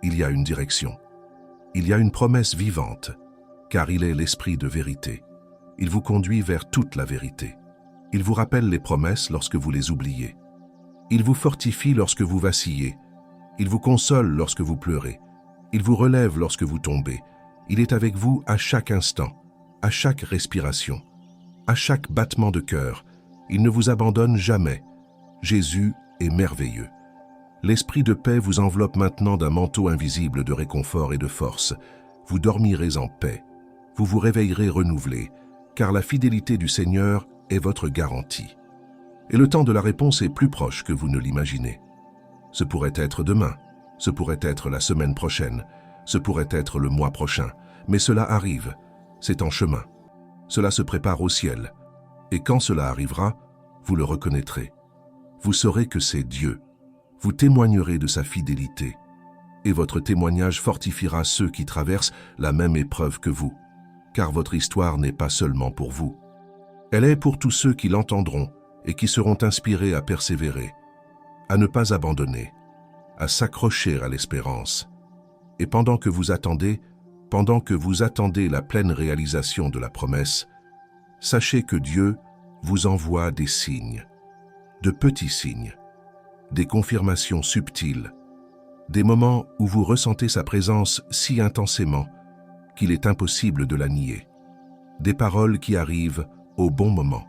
Il y a une direction. Il y a une promesse vivante, car il est l'Esprit de vérité. Il vous conduit vers toute la vérité. Il vous rappelle les promesses lorsque vous les oubliez. Il vous fortifie lorsque vous vacillez. Il vous console lorsque vous pleurez. Il vous relève lorsque vous tombez. Il est avec vous à chaque instant, à chaque respiration, à chaque battement de cœur. Il ne vous abandonne jamais. Jésus est merveilleux. L'esprit de paix vous enveloppe maintenant d'un manteau invisible de réconfort et de force. Vous dormirez en paix. Vous vous réveillerez renouvelé, car la fidélité du Seigneur est votre garantie. Et le temps de la réponse est plus proche que vous ne l'imaginez. Ce pourrait être demain, ce pourrait être la semaine prochaine, ce pourrait être le mois prochain, mais cela arrive, c'est en chemin. Cela se prépare au ciel, et quand cela arrivera, vous le reconnaîtrez. Vous saurez que c'est Dieu. Vous témoignerez de sa fidélité, et votre témoignage fortifiera ceux qui traversent la même épreuve que vous, car votre histoire n'est pas seulement pour vous. Elle est pour tous ceux qui l'entendront et qui seront inspirés à persévérer, à ne pas abandonner, à s'accrocher à l'espérance. Et pendant que vous attendez la pleine réalisation de la promesse, sachez que Dieu vous envoie des signes, de petits signes, des confirmations subtiles, des moments où vous ressentez sa présence si intensément qu'il est impossible de la nier, des paroles qui arrivent au bon moment,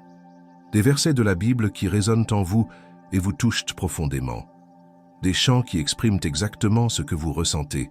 des versets de la Bible qui résonnent en vous et vous touchent profondément, des chants qui expriment exactement ce que vous ressentez,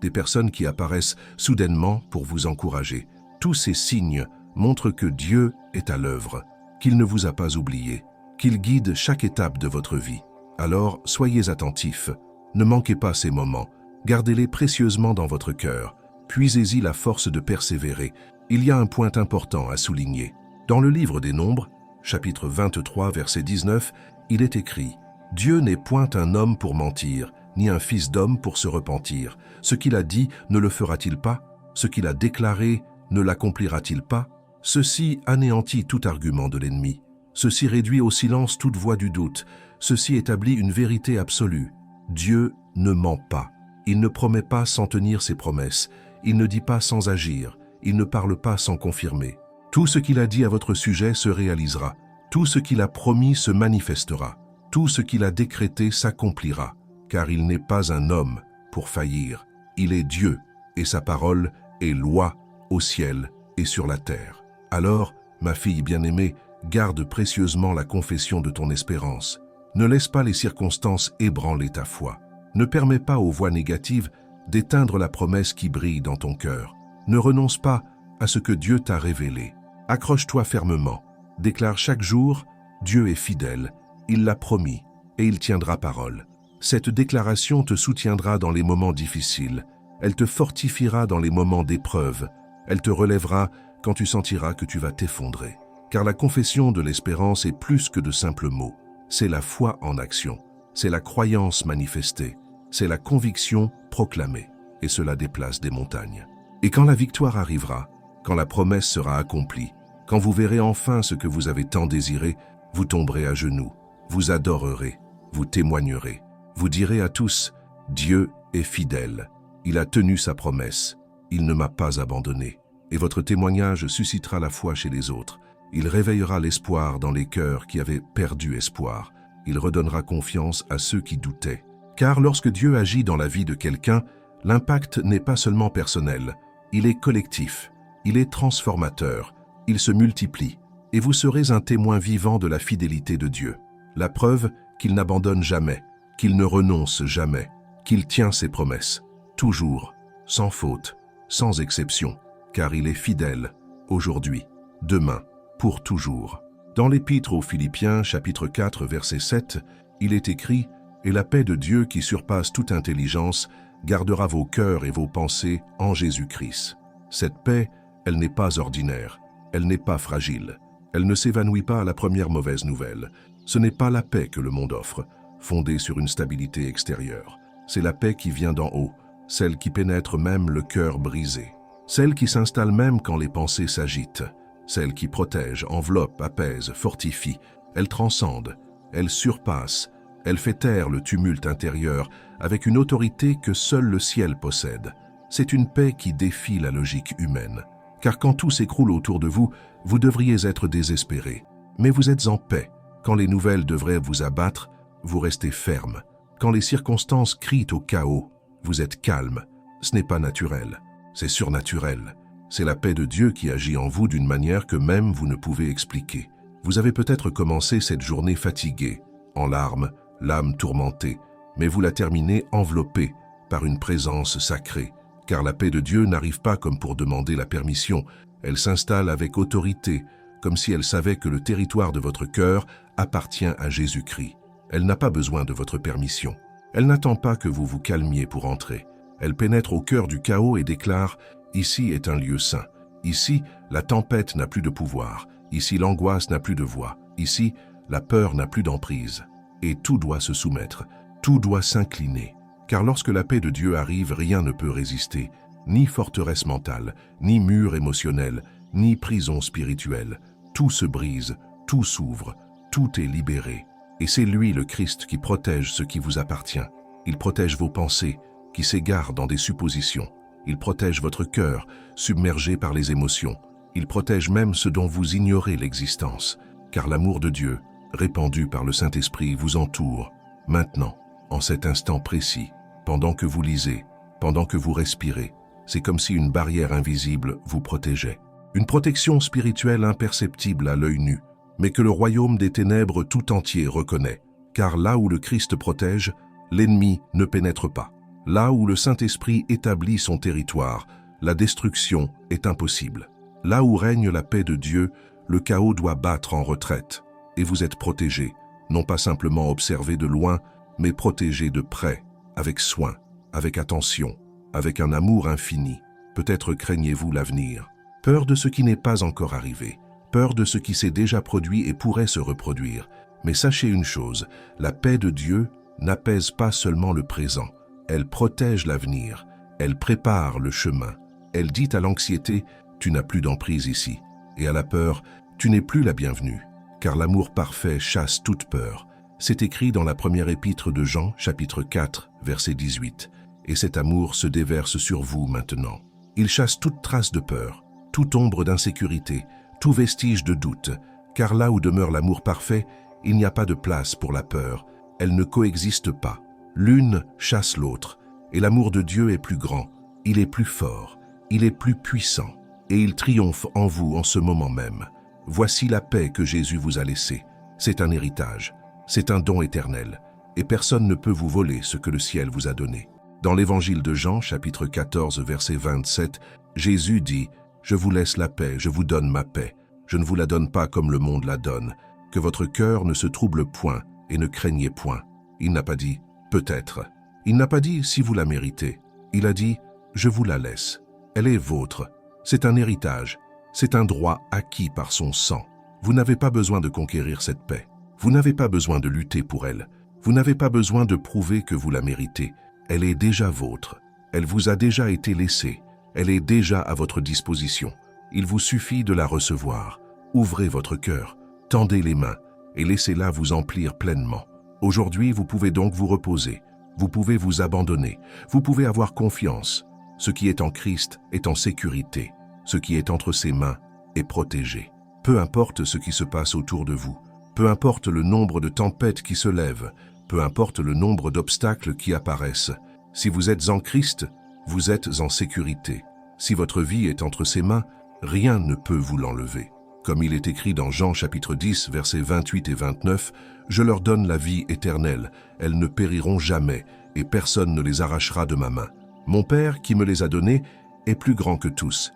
des personnes qui apparaissent soudainement pour vous encourager. Tous ces signes montrent que Dieu est à l'œuvre, qu'il ne vous a pas oublié, qu'il guide chaque étape de votre vie. Alors, soyez attentifs, ne manquez pas ces moments, gardez-les précieusement dans votre cœur, puisez-y la force de persévérer. Il y a un point important à souligner. Dans le livre des Nombres, chapitre 23, verset 19, il est écrit « Dieu n'est point un homme pour mentir, ni un fils d'homme pour se repentir. Ce qu'il a dit, ne le fera-t-il pas? Ce qu'il a déclaré, ne l'accomplira-t-il pas? Ceci anéantit tout argument de l'ennemi. Ceci réduit au silence toute voix du doute. Ceci établit une vérité absolue. Dieu ne ment pas. Il ne promet pas sans tenir ses promesses. Il ne dit pas sans agir. Il ne parle pas sans confirmer. Tout ce qu'il a dit à votre sujet se réalisera. Tout ce qu'il a promis se manifestera. Tout ce qu'il a décrété s'accomplira. Car il n'est pas un homme pour faillir. Il est Dieu, et sa parole est loi au ciel et sur la terre. Alors, ma fille bien-aimée, garde précieusement la confession de ton espérance. Ne laisse pas les circonstances ébranler ta foi. Ne permets pas aux voix négatives d'éteindre la promesse qui brille dans ton cœur. Ne renonce pas à ce que Dieu t'a révélé. Accroche-toi fermement. Déclare chaque jour, Dieu est fidèle, il l'a promis et il tiendra parole. Cette déclaration te soutiendra dans les moments difficiles. Elle te fortifiera dans les moments d'épreuve. Elle te relèvera quand tu sentiras que tu vas t'effondrer. Car la confession de l'espérance est plus que de simples mots. C'est la foi en action. C'est la croyance manifestée. C'est la conviction proclamée. Et cela déplace des montagnes. Et quand la victoire arrivera, quand la promesse sera accomplie, quand vous verrez enfin ce que vous avez tant désiré, vous tomberez à genoux, vous adorerez, vous témoignerez. Vous direz à tous, Dieu est fidèle. Il a tenu sa promesse. Il ne m'a pas abandonné. Et votre témoignage suscitera la foi chez les autres. Il réveillera l'espoir dans les cœurs qui avaient perdu espoir. Il redonnera confiance à ceux qui doutaient. Car lorsque Dieu agit dans la vie de quelqu'un, l'impact n'est pas seulement personnel. Il est collectif. Il est transformateur. Il se multiplie. Et vous serez un témoin vivant de la fidélité de Dieu. La preuve qu'il n'abandonne jamais, qu'il ne renonce jamais, qu'il tient ses promesses. Toujours, sans faute, sans exception, car il est fidèle, aujourd'hui, demain, pour toujours. Dans l'Épître aux Philippiens, chapitre 4, verset 7, il est écrit « Et la paix de Dieu qui surpasse toute intelligence gardera vos cœurs et vos pensées en Jésus-Christ. » Cette paix, elle n'est pas ordinaire, elle n'est pas fragile, elle ne s'évanouit pas à la première mauvaise nouvelle. Ce n'est pas la paix que le monde offre, fondée sur une stabilité extérieure. C'est la paix qui vient d'en haut, celle qui pénètre même le cœur brisé, celle qui s'installe même quand les pensées s'agitent, celle qui protège, enveloppe, apaise, fortifie. Elle transcende, elle surpasse, elle fait taire le tumulte intérieur avec une autorité que seul le ciel possède. C'est une paix qui défie la logique humaine. Car quand tout s'écroule autour de vous, vous devriez être désespéré. Mais vous êtes en paix. Quand les nouvelles devraient vous abattre, vous restez ferme. Quand les circonstances crient au chaos, vous êtes calme. Ce n'est pas naturel, c'est surnaturel. C'est la paix de Dieu qui agit en vous d'une manière que même vous ne pouvez expliquer. Vous avez peut-être commencé cette journée fatiguée, en larmes, l'âme tourmentée, mais vous la terminez enveloppée par une présence sacrée. Car la paix de Dieu n'arrive pas comme pour demander la permission, elle s'installe avec autorité, comme si elle savait que le territoire de votre cœur appartient à Jésus-Christ. Elle n'a pas besoin de votre permission. Elle n'attend pas que vous vous calmiez pour entrer. Elle pénètre au cœur du chaos et déclare « Ici est un lieu saint. Ici, la tempête n'a plus de pouvoir. Ici, l'angoisse n'a plus de voix. Ici, la peur n'a plus d'emprise. Et tout doit se soumettre. Tout doit s'incliner. Car lorsque la paix de Dieu arrive, rien ne peut résister. Ni forteresse mentale, ni mur émotionnel, ni prison spirituelle. Tout se brise, tout s'ouvre, tout est libéré. Et c'est lui, le Christ, qui protège ce qui vous appartient. Il protège vos pensées, qui s'égarent dans des suppositions. Il protège votre cœur, submergé par les émotions. Il protège même ce dont vous ignorez l'existence. Car l'amour de Dieu, répandu par le Saint-Esprit, vous entoure, maintenant, en cet instant précis, pendant que vous lisez, pendant que vous respirez. C'est comme si une barrière invisible vous protégeait. Une protection spirituelle imperceptible à l'œil nu, mais que le royaume des ténèbres tout entier reconnaît. Car là où le Christ protège, l'ennemi ne pénètre pas. Là où le Saint-Esprit établit son territoire, la destruction est impossible. Là où règne la paix de Dieu, le chaos doit battre en retraite. Et vous êtes protégés, non pas simplement observés de loin, mais protégés de près, avec soin, avec attention, avec un amour infini. Peut-être craignez-vous l'avenir. Peur de ce qui n'est pas encore arrivé. peur de ce qui s'est déjà produit et pourrait se reproduire. Mais sachez une chose, la paix de Dieu n'apaise pas seulement le présent, elle protège l'avenir, elle prépare le chemin. Elle dit à l'anxiété, tu n'as plus d'emprise ici, et à la peur, tu n'es plus la bienvenue, car l'amour parfait chasse toute peur. C'est écrit dans la première épître de Jean, chapitre 4, verset 18. Et cet amour se déverse sur vous maintenant. Il chasse toute trace de peur, toute ombre d'insécurité, tout vestige de doute, car là où demeure l'amour parfait, il n'y a pas de place pour la peur. Elles ne coexistent pas. L'une chasse l'autre, et l'amour de Dieu est plus grand, il est plus fort, il est plus puissant, et il triomphe en vous en ce moment même. Voici la paix que Jésus vous a laissée. C'est un héritage, c'est un don éternel, et personne ne peut vous voler ce que le ciel vous a donné. Dans l'évangile de Jean, chapitre 14, verset 27, Jésus dit « Je vous laisse la paix, je vous donne ma paix. Je ne vous la donne pas comme le monde la donne. Que votre cœur ne se trouble point et ne craignez point. » Il n'a pas dit « peut-être ». Il n'a pas dit « si vous la méritez ». Il a dit « je vous la laisse. Elle est vôtre. C'est un héritage. C'est un droit acquis par son sang. Vous n'avez pas besoin de conquérir cette paix. Vous n'avez pas besoin de lutter pour elle. Vous n'avez pas besoin de prouver que vous la méritez. Elle est déjà vôtre. Elle vous a déjà été laissée. Elle est déjà à votre disposition. Il vous suffit de la recevoir. Ouvrez votre cœur, tendez les mains et laissez-la vous emplir pleinement. Aujourd'hui, vous pouvez donc vous reposer. Vous pouvez vous abandonner. Vous pouvez avoir confiance. Ce qui est en Christ est en sécurité. Ce qui est entre ses mains est protégé. Peu importe ce qui se passe autour de vous, peu importe le nombre de tempêtes qui se lèvent, peu importe le nombre d'obstacles qui apparaissent, si vous êtes en Christ, vous êtes en sécurité. Si votre vie est entre ses mains, rien ne peut vous l'enlever. Comme il est écrit dans Jean chapitre 10, versets 28 et 29, « Je leur donne la vie éternelle, elles ne périront jamais, et personne ne les arrachera de ma main. Mon Père qui me les a donnés est plus grand que tous.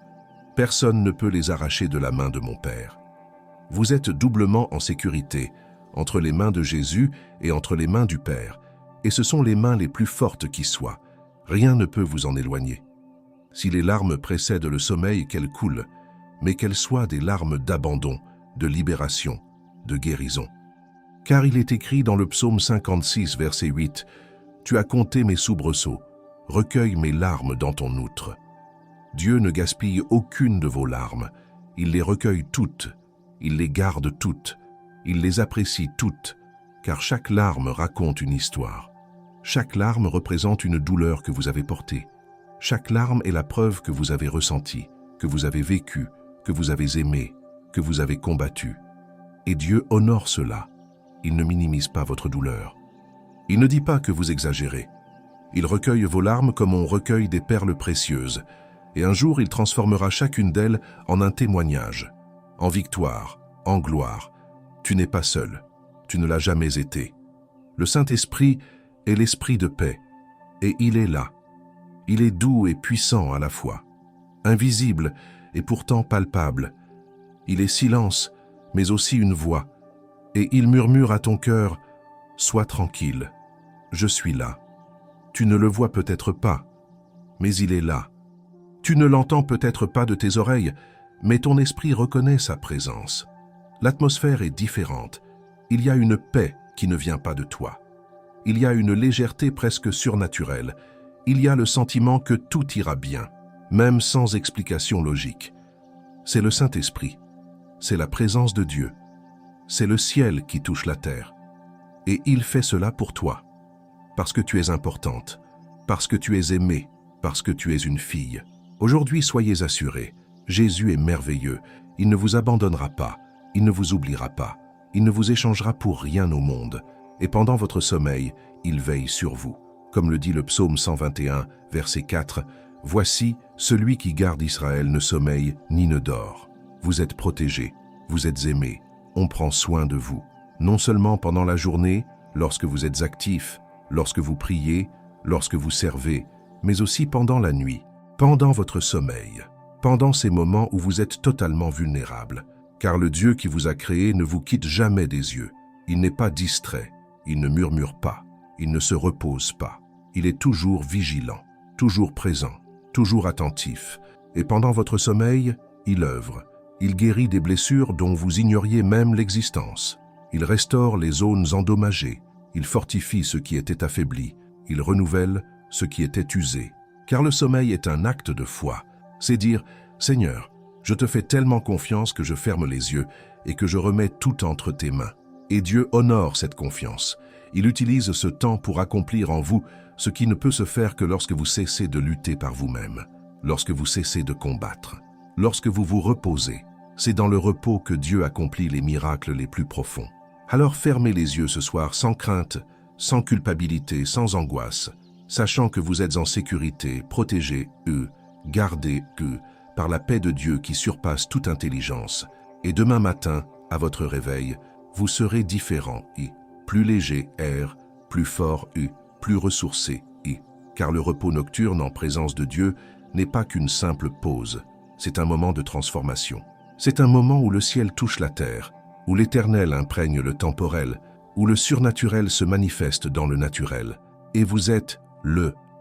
Personne ne peut les arracher de la main de mon Père. » Vous êtes doublement en sécurité, entre les mains de Jésus et entre les mains du Père, et ce sont les mains les plus fortes qui soient. Rien ne peut vous en éloigner. Si les larmes précèdent le sommeil, qu'elles coulent, mais qu'elles soient des larmes d'abandon, de libération, de guérison. Car il est écrit dans le psaume 56, verset 8, « Tu as compté mes soubresauts, recueille mes larmes dans ton outre. » Dieu ne gaspille aucune de vos larmes, il les recueille toutes, il les garde toutes, il les apprécie toutes, car chaque larme raconte une histoire. Chaque larme représente une douleur que vous avez portée. Chaque larme est la preuve que vous avez ressentie, que vous avez vécu, que vous avez aimé, que vous avez combattu. Et Dieu honore cela. Il ne minimise pas votre douleur. Il ne dit pas que vous exagérez. Il recueille vos larmes comme on recueille des perles précieuses, et un jour il transformera chacune d'elles en un témoignage, en victoire, en gloire. Tu n'es pas seul, tu ne l'as jamais été. Le Saint-Esprit est l'esprit de paix, et il est là. Il est doux et puissant à la fois, invisible et pourtant palpable. Il est silence, mais aussi une voix, et il murmure à ton cœur, « Sois tranquille, je suis là. » Tu ne le vois peut-être pas, mais il est là. Tu ne l'entends peut-être pas de tes oreilles, mais ton esprit reconnaît sa présence. L'atmosphère est différente. Il y a une paix qui ne vient pas de toi. Il y a une légèreté presque surnaturelle. Il y a le sentiment que tout ira bien, même sans explication logique. C'est le Saint-Esprit. C'est la présence de Dieu. C'est le ciel qui touche la terre. Et il fait cela pour toi. Parce que tu es importante, parce que tu es aimée, parce que tu es une fille. Aujourd'hui, soyez assurés, Jésus est merveilleux. Il ne vous abandonnera pas, il ne vous oubliera pas, il ne vous échangera pour rien au monde. Et pendant votre sommeil, il veille sur vous. Comme le dit le psaume 121, verset 4, « Voici, celui qui garde Israël ne sommeille ni ne dort. Vous êtes protégés, vous êtes aimés, on prend soin de vous. Non seulement pendant la journée, lorsque vous êtes actifs, lorsque vous priez, lorsque vous servez, mais aussi pendant la nuit, pendant votre sommeil, pendant ces moments où vous êtes totalement vulnérable. Car le Dieu qui vous a créé ne vous quitte jamais des yeux. Il n'est pas distrait, il ne murmure pas, il ne se repose pas. Il est toujours vigilant, toujours présent, toujours attentif. Et pendant votre sommeil, il œuvre. Il guérit des blessures dont vous ignoriez même l'existence. Il restaure les zones endommagées. Il fortifie ce qui était affaibli. Il renouvelle ce qui était usé. Car le sommeil est un acte de foi. C'est dire, Seigneur, je te fais tellement confiance que je ferme les yeux et que je remets tout entre tes mains. Et Dieu honore cette confiance. Il utilise ce temps pour accomplir en vous ce qui ne peut se faire que lorsque vous cessez de lutter par vous-même, lorsque vous cessez de combattre, lorsque vous vous reposez. C'est dans le repos que Dieu accomplit les miracles les plus profonds. Alors fermez les yeux ce soir sans crainte, sans culpabilité, sans angoisse, sachant que vous êtes en sécurité, protégés, gardés, par la paix de Dieu qui surpasse toute intelligence. Et demain matin, à votre réveil, vous serez différent, plus léger, plus fort, plus ressourcé, car le repos nocturne en présence de Dieu n'est pas qu'une simple pause, c'est un moment de transformation. C'est un moment où le ciel touche la terre, où l'éternel imprègne le temporel, où le surnaturel se manifeste dans le naturel. Et vous êtes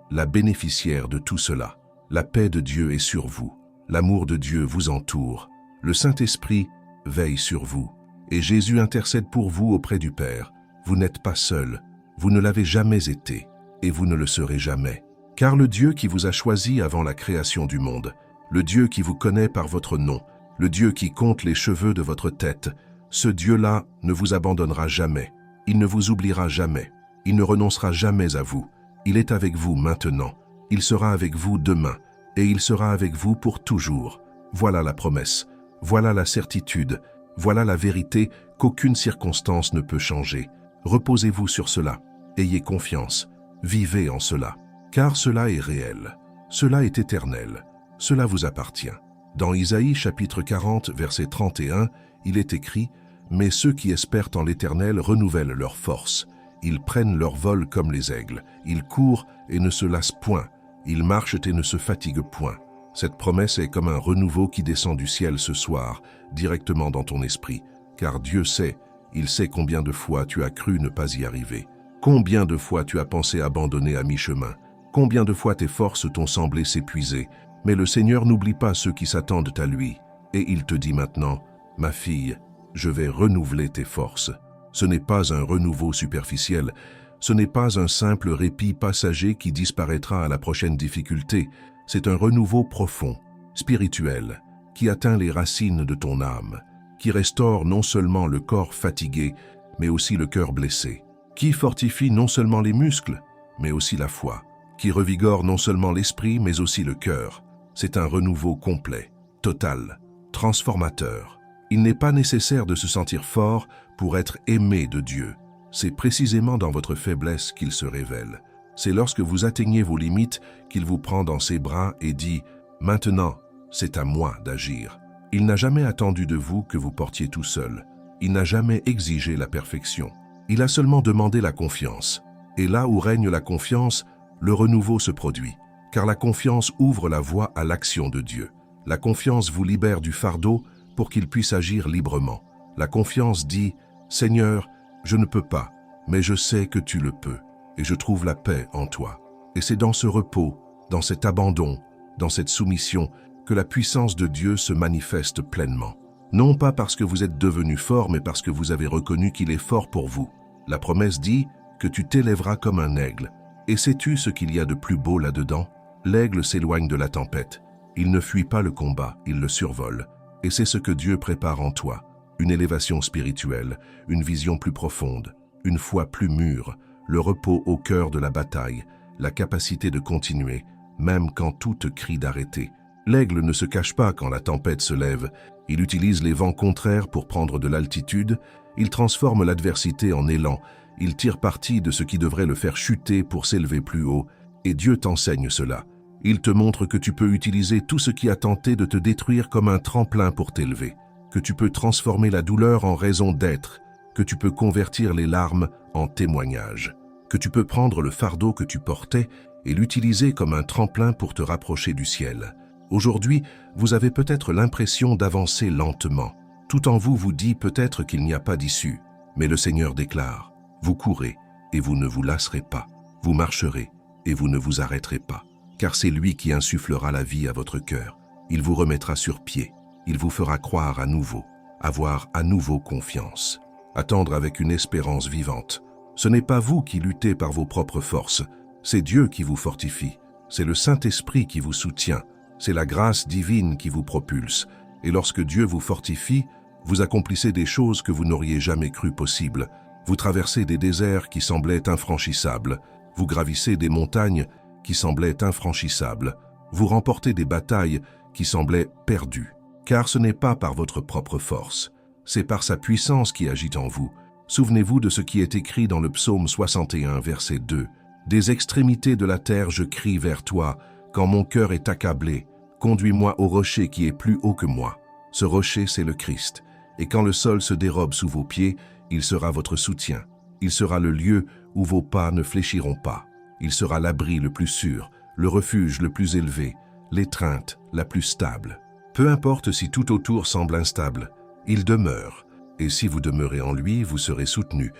la bénéficiaire de tout cela. La paix de Dieu est sur vous, l'amour de Dieu vous entoure, le Saint-Esprit veille sur vous, et Jésus intercède pour vous auprès du Père. Vous n'êtes pas seul, vous ne l'avez jamais été, et vous ne le serez jamais. Car le Dieu qui vous a choisi avant la création du monde, le Dieu qui vous connaît par votre nom, le Dieu qui compte les cheveux de votre tête, ce Dieu-là ne vous abandonnera jamais, il ne vous oubliera jamais, il ne renoncera jamais à vous, il est avec vous maintenant, il sera avec vous demain, et il sera avec vous pour toujours. Voilà la promesse, voilà la certitude, voilà la vérité qu'aucune circonstance ne peut changer. Reposez-vous sur cela, ayez confiance, vivez en cela, car cela est réel, cela est éternel, cela vous appartient. Dans Isaïe chapitre 40, verset 31, il est écrit « Mais ceux qui espèrent en l'Éternel renouvellent leur force. Ils prennent leur vol comme les aigles. Ils courent et ne se lassent point. Ils marchent et ne se fatiguent point. » Cette promesse est comme un renouveau qui descend du ciel ce soir, directement dans ton esprit. Car Dieu sait, il sait combien de fois tu as cru ne pas y arriver. Combien de fois tu as pensé abandonner à mi-chemin. Combien de fois tes forces t'ont semblé s'épuiser. Mais le Seigneur n'oublie pas ceux qui s'attendent à lui. Et il te dit maintenant, « Ma fille, je vais renouveler tes forces. » Ce n'est pas un renouveau superficiel, ce n'est pas un simple répit passager qui disparaîtra à la prochaine difficulté, c'est un renouveau profond, spirituel, qui atteint les racines de ton âme, qui restaure non seulement le corps fatigué, mais aussi le cœur blessé, qui fortifie non seulement les muscles, mais aussi la foi, qui revigore non seulement l'esprit, mais aussi le cœur. C'est un renouveau complet, total, transformateur. Il n'est pas nécessaire de se sentir fort pour être aimé de Dieu. C'est précisément dans votre faiblesse qu'il se révèle. C'est lorsque vous atteignez vos limites qu'il vous prend dans ses bras et dit « Maintenant, c'est à moi d'agir ». Il n'a jamais attendu de vous que vous portiez tout seul. Il n'a jamais exigé la perfection. Il a seulement demandé la confiance. Et là où règne la confiance, le renouveau se produit. Car la confiance ouvre la voie à l'action de Dieu. La confiance vous libère du fardeau pour qu'il puisse agir librement. La confiance dit « Seigneur, je ne peux pas, mais je sais que tu le peux, et je trouve la paix en toi. » Et c'est dans ce repos, dans cet abandon, dans cette soumission, que la puissance de Dieu se manifeste pleinement. Non pas parce que vous êtes devenu fort, mais parce que vous avez reconnu qu'il est fort pour vous. La promesse dit que tu t'élèveras comme un aigle. Et sais-tu ce qu'il y a de plus beau là-dedans? L'aigle s'éloigne de la tempête. Il ne fuit pas le combat, il le survole. Et c'est ce que Dieu prépare en toi. Une élévation spirituelle, une vision plus profonde, une foi plus mûre, le repos au cœur de la bataille, la capacité de continuer, même quand tout te crie d'arrêter. L'aigle ne se cache pas quand la tempête se lève. Il utilise les vents contraires pour prendre de l'altitude. Il transforme l'adversité en élan. Il tire parti de ce qui devrait le faire chuter pour s'élever plus haut. Et Dieu t'enseigne cela. Il te montre que tu peux utiliser tout ce qui a tenté de te détruire comme un tremplin pour t'élever. Que tu peux transformer la douleur en raison d'être. Que tu peux convertir les larmes en témoignages. Que tu peux prendre le fardeau que tu portais et l'utiliser comme un tremplin pour te rapprocher du ciel. Aujourd'hui, vous avez peut-être l'impression d'avancer lentement. Tout en vous dit peut-être qu'il n'y a pas d'issue. Mais le Seigneur déclare, vous courez et vous ne vous lasserez pas. Vous marcherez et vous ne vous arrêterez pas. Car c'est lui qui insufflera la vie à votre cœur. Il vous remettra sur pied. Il vous fera croire à nouveau, avoir à nouveau confiance, attendre avec une espérance vivante. Ce n'est pas vous qui luttez par vos propres forces, c'est Dieu qui vous fortifie, c'est le Saint-Esprit qui vous soutient, c'est la grâce divine qui vous propulse. Et lorsque Dieu vous fortifie, vous accomplissez des choses que vous n'auriez jamais cru possibles. Vous traversez des déserts qui semblaient infranchissables, vous gravissez des montagnes qui semblaient infranchissables, vous remportez des batailles qui semblaient perdues. Car ce n'est pas par votre propre force, c'est par sa puissance qui agit en vous. Souvenez-vous de ce qui est écrit dans le psaume 61, verset 2. « Des extrémités de la terre je crie vers toi, quand mon cœur est accablé. Conduis-moi au rocher qui est plus haut que moi. » Ce rocher, c'est le Christ. Et quand le sol se dérobe sous vos pieds, il sera votre soutien. Il sera le lieu où vos pas ne fléchiront pas. Il sera l'abri le plus sûr, le refuge le plus élevé, l'étreinte la plus stable. Peu importe si tout autour semble instable, il demeure. Et si vous demeurez en lui, vous serez soutenu.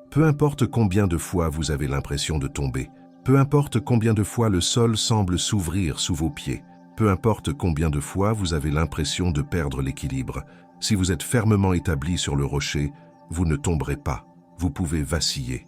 Peu importe combien de fois vous avez l'impression de tomber. Peu importe combien de fois le sol semble s'ouvrir sous vos pieds. Peu importe combien de fois vous avez l'impression de perdre l'équilibre. Si vous êtes fermement établi sur le rocher, vous ne tomberez pas. Vous pouvez vaciller,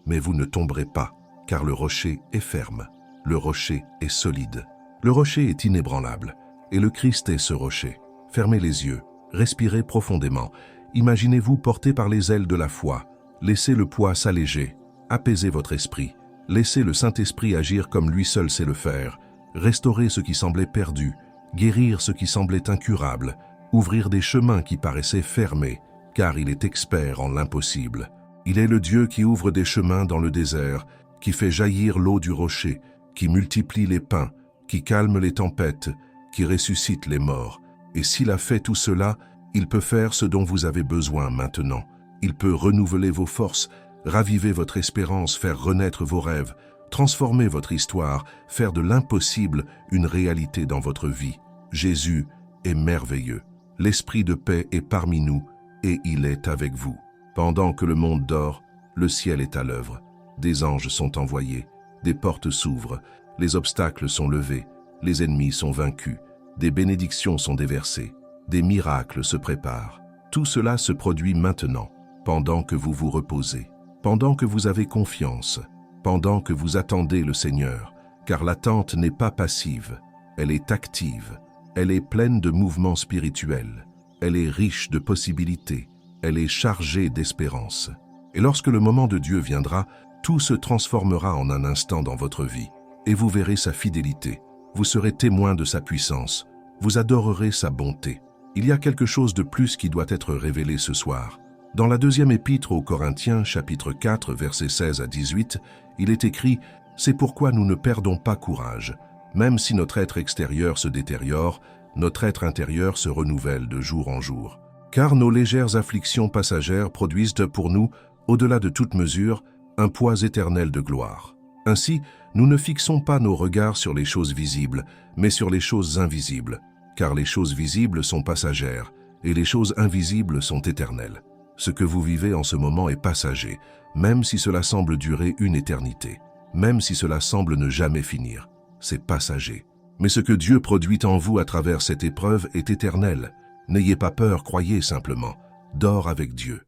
mais vous ne tomberez pas, car le rocher est ferme. Le rocher est solide. Le rocher est inébranlable, et le Christ est ce rocher. Fermez les yeux, respirez profondément. Imaginez-vous porté par les ailes de la foi. Laissez le poids s'alléger. Apaisez votre esprit. Laissez le Saint-Esprit agir comme lui seul sait le faire. Restaurer ce qui semblait perdu. Guérir ce qui semblait incurable. Ouvrir des chemins qui paraissaient fermés, car il est expert en l'impossible. Il est le Dieu qui ouvre des chemins dans le désert, qui fait jaillir l'eau du rocher, qui multiplie les pains, qui calme les tempêtes, qui ressuscite les morts. Et s'il a fait tout cela, il peut faire ce dont vous avez besoin maintenant. Il peut renouveler vos forces, raviver votre espérance, faire renaître vos rêves, transformer votre histoire, faire de l'impossible une réalité dans votre vie. Jésus est merveilleux. L'Esprit de paix est parmi nous et il est avec vous. Pendant que le monde dort, le ciel est à l'œuvre. Des anges sont envoyés, des portes s'ouvrent, les obstacles sont levés, les ennemis sont vaincus, des bénédictions sont déversées, des miracles se préparent. Tout cela se produit maintenant, pendant que vous vous reposez, pendant que vous avez confiance, pendant que vous attendez le Seigneur, car l'attente n'est pas passive, elle est active, elle est pleine de mouvements spirituels, elle est riche de possibilités, elle est chargée d'espérance. Et lorsque le moment de Dieu viendra, tout se transformera en un instant dans votre vie, et vous verrez sa fidélité, vous serez témoin de sa puissance, vous adorerez sa bonté. Il y a quelque chose de plus qui doit être révélé ce soir. Dans la deuxième épître aux Corinthiens, chapitre 4, versets 16 à 18, il est écrit « C'est pourquoi nous ne perdons pas courage. Même si notre être extérieur se détériore, notre être intérieur se renouvelle de jour en jour. Car nos légères afflictions passagères produisent pour nous, au-delà de toute mesure, un poids éternel de gloire. Ainsi, nous ne fixons pas nos regards sur les choses visibles, mais sur les choses invisibles, car les choses visibles sont passagères, et les choses invisibles sont éternelles. Ce que vous vivez en ce moment est passager, même si cela semble durer une éternité, même si cela semble ne jamais finir. C'est passager. Mais ce que Dieu produit en vous à travers cette épreuve est éternel. N'ayez pas peur, croyez simplement. Dors avec Dieu.